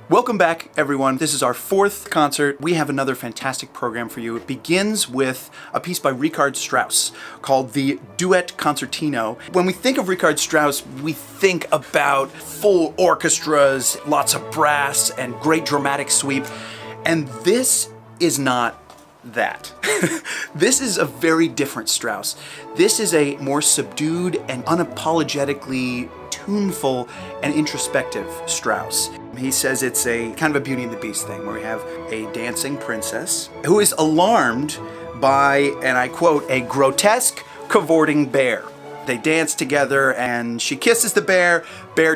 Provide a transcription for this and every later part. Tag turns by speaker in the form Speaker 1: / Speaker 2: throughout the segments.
Speaker 1: Welcome back, everyone. This is our fourth concert. We have another fantastic program for you. It begins with a piece by Richard Strauss called the Duet-concertino. When we think of Richard Strauss, we think about full orchestras, lots of brass, and great dramatic sweep. And this is not that. This is a very different Strauss. This is a more subdued and unapologetically tuneful and introspective Strauss. He says it's a kind of a Beauty and the Beast thing, where we have a dancing princess who is alarmed by, and I quote, a grotesque cavorting bear. They dance together and she kisses the bear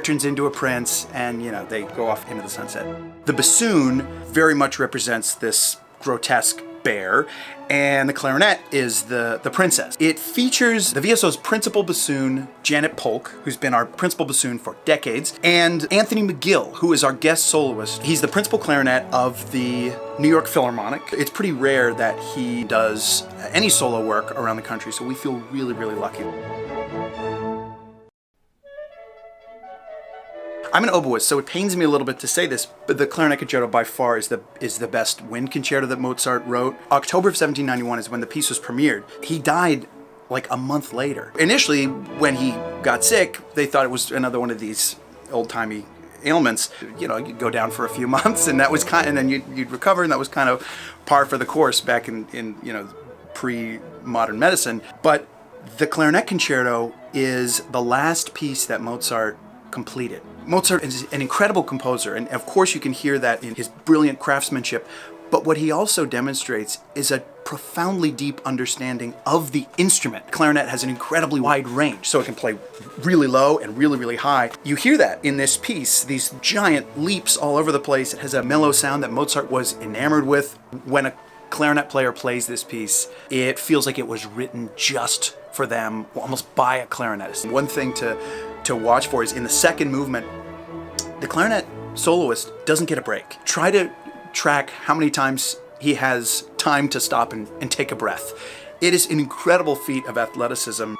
Speaker 1: turns into a prince, and they go off into the sunset. The bassoon very much represents this grotesque bear, and the clarinet is the princess. It features the VSO's principal bassoon, Janet Polk, who's been our principal bassoon for decades, and Anthony McGill, who is our guest soloist. He's the principal clarinet of the New York Philharmonic. It's pretty rare that he does any solo work around the country, so we feel really, really lucky. I'm an oboist, so it pains me a little bit to say this, but the Clarinet Concerto by far is the best wind concerto that Mozart wrote. October of 1791 is when the piece was premiered. He died like a month later. Initially, when he got sick, they thought it was another one of these old-timey ailments. You'd go down for a few months, and that was and then you'd recover, and that was kind of par for the course back in pre-modern medicine. But the Clarinet Concerto is the last piece that Mozart completed. Mozart is an incredible composer, and of course you can hear that in his brilliant craftsmanship, but what he also demonstrates is a profoundly deep understanding of the instrument. Clarinet has an incredibly wide range, so it can play really low and really, really high. You hear that in this piece, these giant leaps all over the place. It has a mellow sound that Mozart was enamored with. When a clarinet player plays this piece, it feels like it was written just for them, almost by a clarinetist. One thing to watch for is in the second movement, the clarinet soloist doesn't get a break. Try to track how many times he has time to stop and take a breath. It is an incredible feat of athleticism.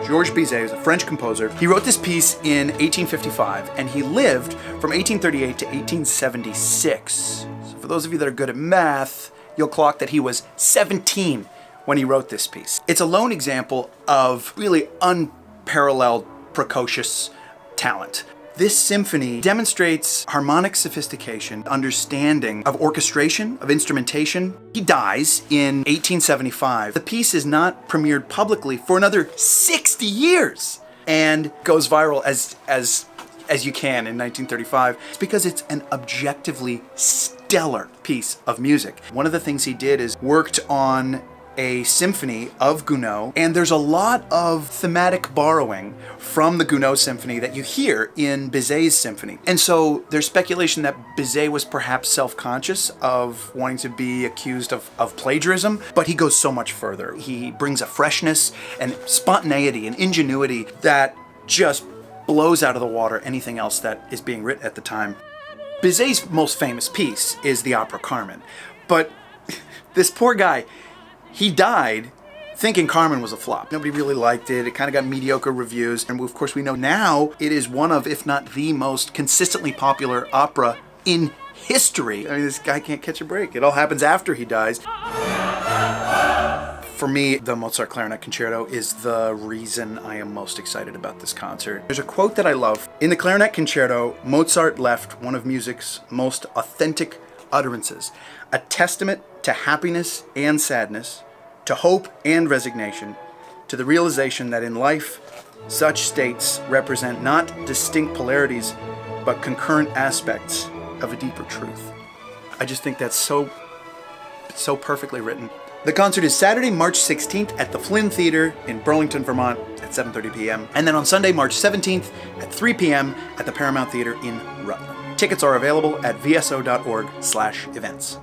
Speaker 1: Georges Bizet is a French composer. He wrote this piece in 1855, and he lived from 1838 to 1876. So for those of you that are good at math, you'll clock that he was 17 when he wrote this piece. It's a lone example of really unparalleled, precocious talent. This symphony demonstrates harmonic sophistication, understanding of orchestration, of instrumentation. He dies in 1875. The piece is not premiered publicly for another 60 years and goes viral as you can in 1935. It's because it's an objectively stellar piece of music. One of the things he did is worked on a symphony of Gounod, and there's a lot of thematic borrowing from the Gounod symphony that you hear in Bizet's symphony. And so there's speculation that Bizet was perhaps self-conscious of wanting to be accused of plagiarism, but he goes so much further. He brings a freshness and spontaneity and ingenuity that just blows out of the water anything else that is being written at the time. Bizet's most famous piece is the opera Carmen, but this poor guy, he died thinking Carmen was a flop. Nobody really liked it. It kind of got mediocre reviews. And of course we know now it is one of, if not the most consistently popular opera in history. I mean, this guy can't catch a break. It all happens after he dies. For me, the Mozart Clarinet Concerto is the reason I am most excited about this concert. There's a quote that I love. In the Clarinet Concerto, Mozart left one of music's most authentic utterances, a testament to happiness and sadness, to hope and resignation, to the realization that in life, such states represent not distinct polarities, but concurrent aspects of a deeper truth. I just think that's so perfectly written. The concert is Saturday, March 16th at the Flynn Theater in Burlington, Vermont at 7:30 p.m. and then on Sunday, March 17th at 3 p.m. at the Paramount Theater in Rutland. Tickets are available at vso.org/events.